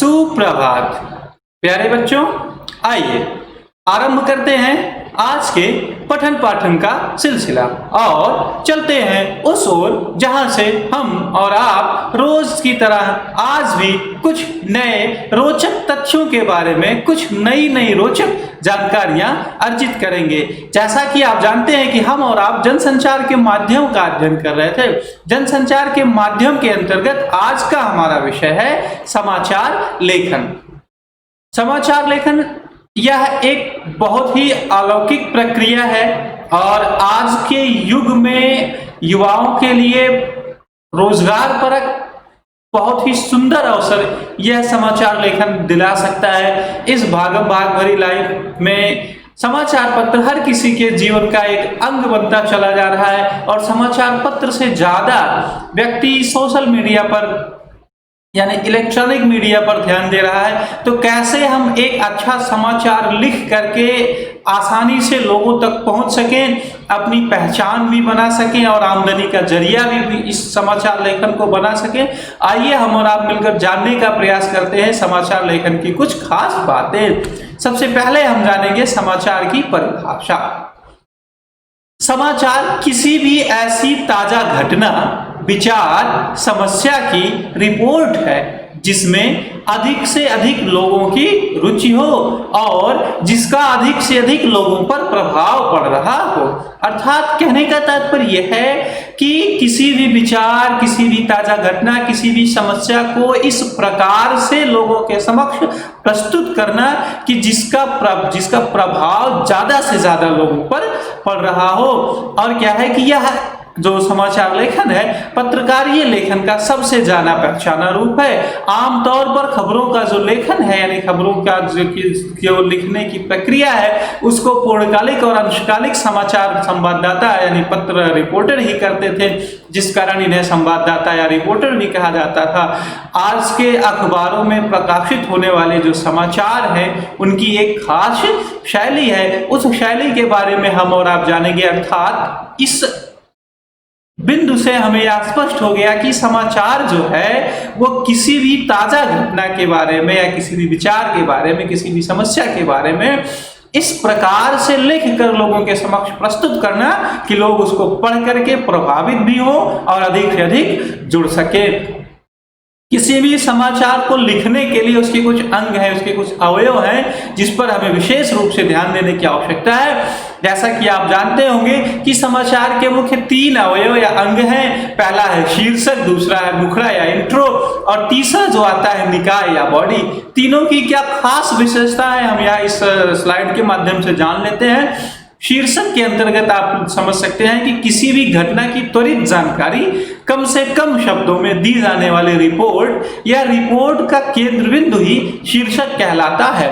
सुप्रभात प्यारे बच्चों, आइए आरंभ करते हैं आज के पठन पाठन का सिलसिला और चलते हैं उस ओर जहां से हम और आप रोज की तरह आज भी कुछ नए रोचक तथ्यों के बारे में, कुछ नई रोचक जानकारियां अर्जित करेंगे। जैसा कि आप जानते हैं कि हम और आप जनसंचार के माध्यम का अध्ययन कर रहे थे। जनसंचार के माध्यम के अंतर्गत आज का हमारा विषय है समाचार लेखन। समाचार लेखन यह एक बहुत ही अलौकिक प्रक्रिया है और आज के युग में युवाओं के लिए रोजगार परक बहुत ही सुंदर अवसर यह समाचार लेखन दिला सकता है। इस भागम भाग भरी लाइफ में समाचार पत्र हर किसी के जीवन का एक अंग बनता चला जा रहा है और समाचार पत्र से ज्यादा व्यक्ति सोशल मीडिया पर यानी इलेक्ट्रॉनिक मीडिया पर ध्यान दे रहा है। तो कैसे हम एक अच्छा समाचार लिख करके आसानी से लोगों तक पहुंच सकें, अपनी पहचान भी बना सकें और आमदनी का जरिया भी इस समाचार लेखन को बना सकें। आइए हम और आप मिलकर जानने का प्रयास करते हैं समाचार लेखन की कुछ खास बातें। सबसे पहले हम जानेंगे समाचार की परिभाषा। समाचार किसी भी ऐसी ताजा घटना, विचार, समस्या की रिपोर्ट है जिसमें अधिक से अधिक लोगों की रुचि हो और जिसका अधिक से अधिक लोगों पर प्रभाव पड़ रहा हो। अर्थात कहने का तात्पर्य यह है कि किसी भी विचार, किसी भी ताजा घटना, किसी भी समस्या को इस प्रकार से लोगों के समक्ष प्रस्तुत करना कि जिसका प्रभाव ज्यादा से ज्यादा लोगों पर पड़ रहा हो। और क्या है कि यह जो समाचार लेखन है, पत्रकारीय लेखन का सबसे जाना पहचाना रूप है। आमतौर पर खबरों का जो लेखन है यानी खबरों का जो लिखने की प्रक्रिया है उसको पूर्णकालिक और अंशकालिक समाचार संवाददाता यानी पत्र रिपोर्टर ही करते थे, जिस कारण इन्हें संवाददाता या रिपोर्टर भी कहा जाता था। आज के अखबारों में प्रकाशित होने वाले जो समाचार हैं उनकी एक खास शैली है। उस शैली के बारे में हम और आप जानेंगे। अर्थात इस बिंदु से हमें यह स्पष्ट हो गया कि समाचार जो है वो किसी भी ताजा घटना के बारे में या किसी भी विचार के बारे में, किसी भी समस्या के बारे में इस प्रकार से लिख कर लोगों के समक्ष प्रस्तुत करना कि लोग उसको पढ़ करके प्रभावित भी हो और अधिक से अधिक जुड़ सके। किसी भी समाचार को लिखने के लिए उसके कुछ अंग हैं, उसके कुछ अवयव हैं जिस पर हमें विशेष रूप से ध्यान देने की आवश्यकता है। जैसा कि आप जानते होंगे कि समाचार के मुख्य 3 अवयव या अंग हैं। पहला है शीर्षक, दूसरा है मुखड़ा या इंट्रो और तीसरा जो आता है निकाय या बॉडी। तीनों की क्या खास विशेषता है हम यहाँ इस स्लाइड के माध्यम से जान लेते हैं। शीर्षक के अंतर्गत आप समझ सकते हैं कि किसी भी घटना की त्वरित जानकारी कम से कम शब्दों में दी जाने वाली रिपोर्ट या रिपोर्ट का केंद्र बिंदु ही शीर्षक कहलाता है।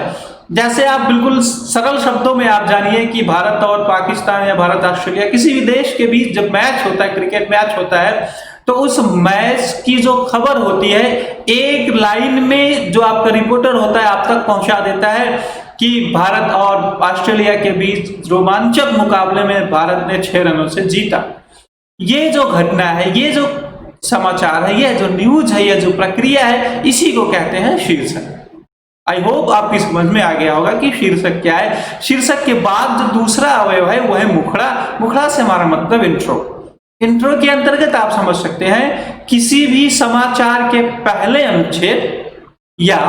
जैसे आप बिल्कुल सरल शब्दों में आप जानिए कि भारत और पाकिस्तान या भारत ऑस्ट्रेलिया किसी भी देश के बीच जब मैच होता है, क्रिकेट मैच होता है, तो उस मैच की जो खबर होती है एक लाइन में जो आपका रिपोर्टर होता है आप तक पहुंचा देता है कि भारत और ऑस्ट्रेलिया के बीच रोमांचक मुकाबले में भारत ने 6 रनों से जीता। ये जो घटना है, ये जो समाचार है, ये जो न्यूज है, ये जो प्रक्रिया है, इसी को कहते हैं शीर्षक। आई होप आपकी समझ में आ गया होगा कि शीर्षक क्या है। शीर्षक के बाद जो दूसरा अवयव है वो है मुखड़ा। मुखड़ा से हमारा मतलब इंट्रो। इंट्रो के अंतर्गत आप समझ सकते हैं किसी भी समाचार के पहले अनुच्छेद या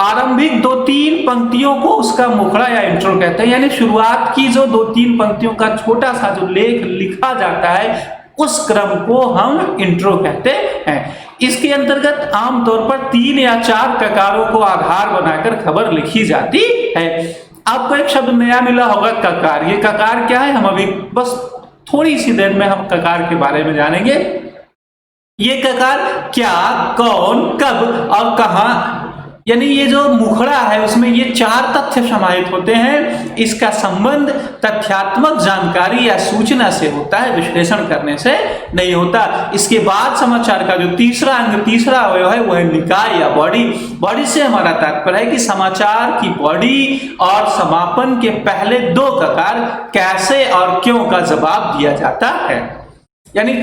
आरंभिक 2-3 पंक्तियों को उसका मुखड़ा या इंट्रो कहते हैं। यानी शुरुआत की जो 2-3 पंक्तियों का छोटा सा जो लेख लिखा जाता है उस क्रम को हम इंट्रो कहते हैं। इसके अंतर्गत आमतौर पर 3 या 4 ककारों को आधार बनाकर खबर लिखी जाती है। आपको एक शब्द नया मिला होगा, ककार। ये ककार क्या है हम अभी बस थोड़ी सी देर में हम ककार के बारे में जानेंगे। ये ककार क्या, कौन, कब और कहां, यानी ये जो मुखड़ा है उसमें ये 4 तथ्य समाहित होते हैं। इसका संबंध तथ्यात्मक जानकारी या सूचना से होता है, विश्लेषण करने से नहीं होता। इसके बाद समाचार का जो तीसरा अंग, तीसरा अवयव है वो है निकाय या बॉडी। बॉडी से हमारा तात्पर्य है कि समाचार की बॉडी और समापन के पहले 2 ककार कैसे और क्यों का जवाब दिया जाता है। यानी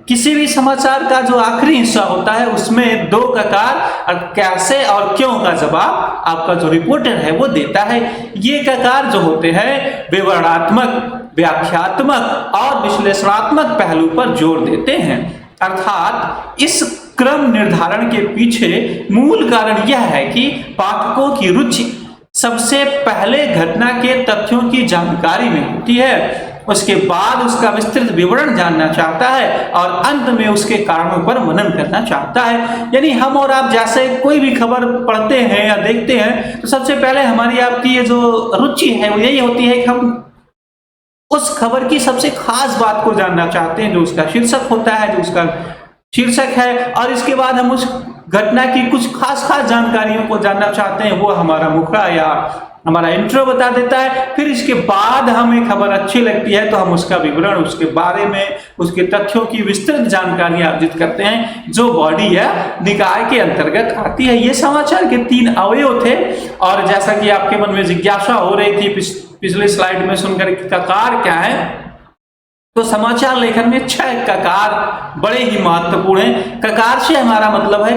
किसी भी समाचार का जो आखिरी हिस्सा होता है उसमें दो ककार और कैसे और क्यों का जवाब आपका जो रिपोर्टर है वो देता है। ये ककार जो होते हैं विवरणात्मक, व्याख्यात्मक और विश्लेषणात्मक पहलू पर जोर देते हैं। अर्थात इस क्रम निर्धारण के पीछे मूल कारण यह है कि पाठकों की रुचि सबसे पहले घटना के तथ्यों की जानकारी में होती है, उसके बाद उसका विस्तृत विवरण जानना चाहता है और अंत में उसके कारणों पर मनन करना चाहता है। यानी हम और आप जैसे कोई भी खबर पढ़ते हैं या देखते हैं तो सबसे पहले हमारी आपकी ये जो रुचि है वो यही होती है कि हम उस खबर की सबसे खास बात को जानना चाहते हैं, जो उसका शीर्षक होता है, जो उसका शीर्षक है, और इसके बाद हम उस घटना की कुछ खास जानकारियों को जानना चाहते हैं। वो हमारा मुखड़ा या हमारा इंट्रो बता देता है। फिर इसके बाद हमें खबर अच्छी लगती है तो हम उसका विवरण, उसके बारे में, उसके तथ्यों की विस्तृत जानकारी अर्जित करते हैं, जो बॉडी या निकाय के अंतर्गत आती है। ये समाचार के 3 अवयव थे। और जैसा कि आपके मन में जिज्ञासा हो रही थी पिछले स्लाइड में सुनकर कि ककार क्या है, तो समाचार लेखन में 6 ककार बड़े ही महत्वपूर्ण हैं। ककार से हमारा मतलब है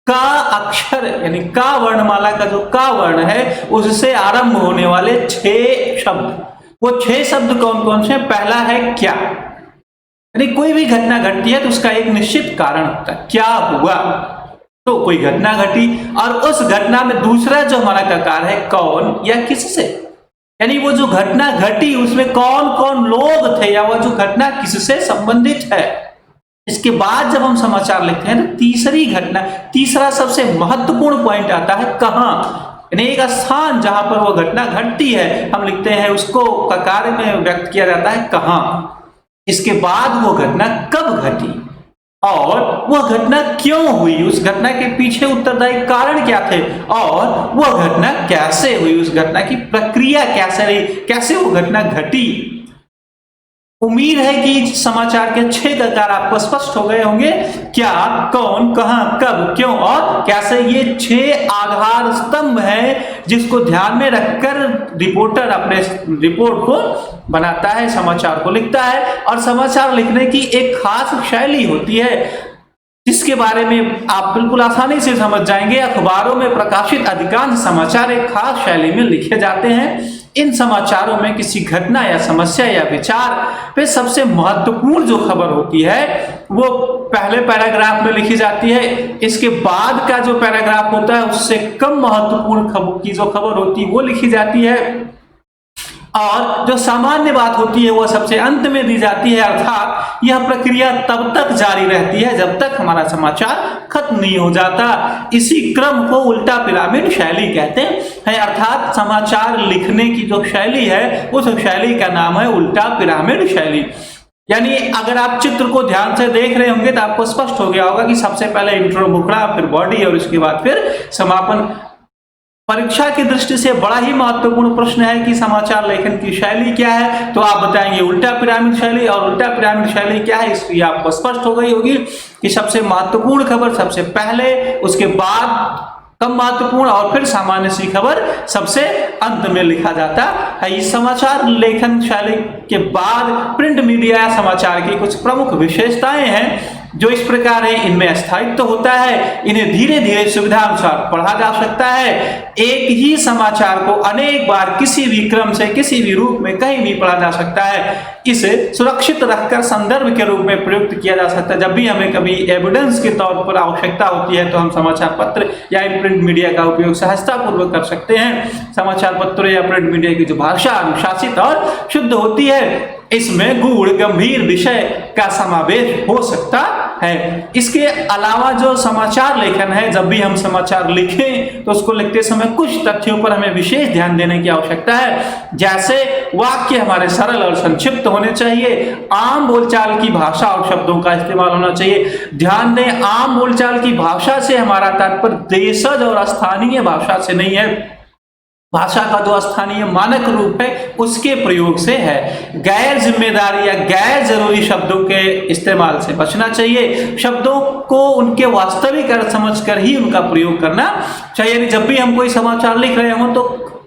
का अक्षर, यानी का वर्णमाला का जो का वर्ण है उससे आरंभ होने वाले 6 शब्द। वो 6 शब्द कौन कौन से? पहला है क्या, यानी कोई भी घटना घटती है तो उसका एक निश्चित कारण होता है, क्या हुआ, तो कोई घटना घटी। और उस घटना में दूसरा जो हमारा ककार है कौन या किससे, यानी वो जो घटना घटी उसमें कौन कौन लोग थे या वो जो घटना किससे संबंधित है। इसके बाद जब हम समाचार लिखते हैं तो तीसरी घटना, तीसरा सबसे महत्वपूर्ण पॉइंट आता है कहां, यानी एक स्थान जहां पर वो घटना घटती है हम लिखते हैं, उसको ककार में व्यक्त किया जाता है कहां। इसके बाद वो घटना कब घटी और वह घटना क्यों हुई, उस घटना के पीछे उत्तरदायी कारण क्या थे, और वह घटना कैसे हुई, उस घटना की प्रक्रिया कैसे रही, कैसे वो घटना घटी। उम्मीद है कि समाचार के 6 ककार आपको स्पष्ट हो गए होंगे। क्या, कौन, कहां, कब, क्यों और कैसे, ये 6 आधार स्तंभ हैं जिसको ध्यान में रखकर रिपोर्टर अपने रिपोर्ट को बनाता है, समाचार को लिखता है। और समाचार लिखने की एक खास शैली होती है जिसके बारे में आप बिल्कुल आसानी से समझ जाएंगे। अखबारों में प्रकाशित अधिकांश समाचार एक खास शैली में लिखे जाते हैं। इन समाचारों में किसी घटना या समस्या या विचार पे सबसे महत्वपूर्ण जो खबर होती है वो पहले पैराग्राफ में लिखी जाती है। इसके बाद का जो पैराग्राफ होता है उससे कम महत्वपूर्ण खबर की जो खबर होती है वो लिखी जाती है, और जो सामान्य बात होती है वो सबसे अंत में दी जाती है। अर्थात यह प्रक्रिया तब तक जारी रहती है जब तक हमारा समाचार खत्म नहीं हो जाता। इसी क्रम को उल्टा पिरामिड शैली कहते हैं। अर्थात समाचार लिखने की जो शैली है उस शैली का नाम है उल्टा पिरामिड शैली। यानी अगर आप चित्र को ध्यान से देख रहे होंगे तो आपको स्पष्ट हो गया होगा कि सबसे पहले इंट्रो, मुखड़ा, फिर बॉडी और उसके बाद फिर समापन। परीक्षा की दृष्टि से बड़ा ही महत्वपूर्ण प्रश्न है कि समाचार लेखन की शैली क्या है, तो आप बताएंगे उल्टा पिरामिड शैली। और उल्टा पिरामिड शैली क्या है इसकी आपको स्पष्ट हो गई होगी कि सबसे महत्वपूर्ण खबर सबसे पहले, उसके बाद कम महत्वपूर्ण और फिर सामान्य सी खबर सबसे अंत में लिखा जाता है। इस समाचार लेखन शैली के बाद प्रिंट मीडिया समाचार की कुछ प्रमुख विशेषताएं हैं जो इस प्रकार है। इनमें स्थायित्व तो होता है, इन्हें धीरे धीरे सुविधा अनुसार पढ़ा जा सकता है। एक ही समाचार को अनेक बार किसी भी क्रम से किसी भी रूप में कहीं भी पढ़ा जा सकता है। इसे सुरक्षित रखकर संदर्भ के रूप में प्रयुक्त किया जा सकता है। जब भी हमें कभी एविडेंस के तौर पर आवश्यकता होती है तो हम समाचार पत्र या प्रिंट मीडिया का उपयोग सहजता पूर्वक कर सकते हैं। समाचार पत्र या प्रिंट मीडिया की जो भाषा अनुशासित और शुद्ध होती है इसमें गूढ़ गंभीर विषय का समावेश हो सकता है। इसके अलावा जो समाचार लेखन है, जब भी हम समाचार लिखें तो उसको लिखते समय कुछ तथ्यों पर हमें विशेष ध्यान देने की आवश्यकता है। जैसे वाक्य हमारे सरल और संक्षिप्त होने चाहिए, आम बोलचाल की भाषा और शब्दों का इस्तेमाल होना चाहिए। ध्यान दें, आम बोलचाल की भाषा से हमारा तात्पर्य देशज और स्थानीय भाषा से नहीं है, भाषा का जो स्थानीय मानक रूप है उसके प्रयोग से है। गैर जिम्मेदारी या गैर जरूरी शब्दों के इस्तेमाल से बचना चाहिए। शब्दों को उनके वास्तविक अर्थ समझकर ही उनका प्रयोग करना चाहिए। जब भी हम कोई समाचार लिख रहे हों तो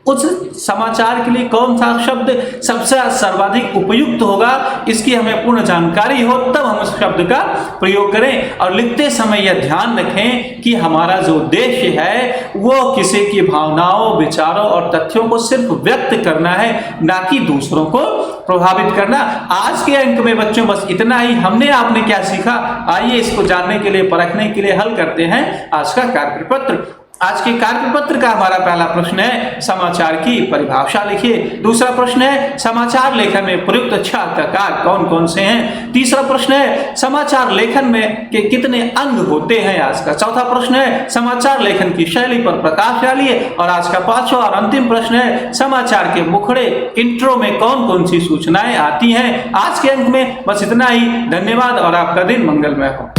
उस समाचार के लिए कौन सा शब्द सबसे सर्वाधिक उपयुक्त होगा, इसकी हमें पूर्ण जानकारी हो तब हम उस शब्द का प्रयोग करें। और लिखते समय यह ध्यान रखें कि हमारा जो उद्देश्य है वो किसी की भावनाओं, विचारों और तथ्यों को सिर्फ व्यक्त करना है, ना कि दूसरों को प्रभावित करना। आज के अंक में बच्चों बस इतना ही। हमने आपने क्या सीखा, आइए इसको जानने के लिए, परखने के लिए हल करते हैं आज का कार्यपत्र। आज के कार्यपत्र का हमारा पहला प्रश्न है, समाचार की परिभाषा लिखिए। दूसरा प्रश्न है, समाचार लेखन में प्रयुक्त 6 प्रकार कौन कौन से हैं। तीसरा प्रश्न है, समाचार लेखन में के कितने अंग होते हैं आज का। चौथा प्रश्न है, समाचार लेखन की शैली पर प्रकाश डालिए। और आज का पांचवा और अंतिम प्रश्न है, समाचार के मुखड़े इंट्रो में कौन कौन सी सूचनाएं आती हैं। आज के अंक में बस इतना ही। धन्यवाद और आपका दिन मंगलमय हो।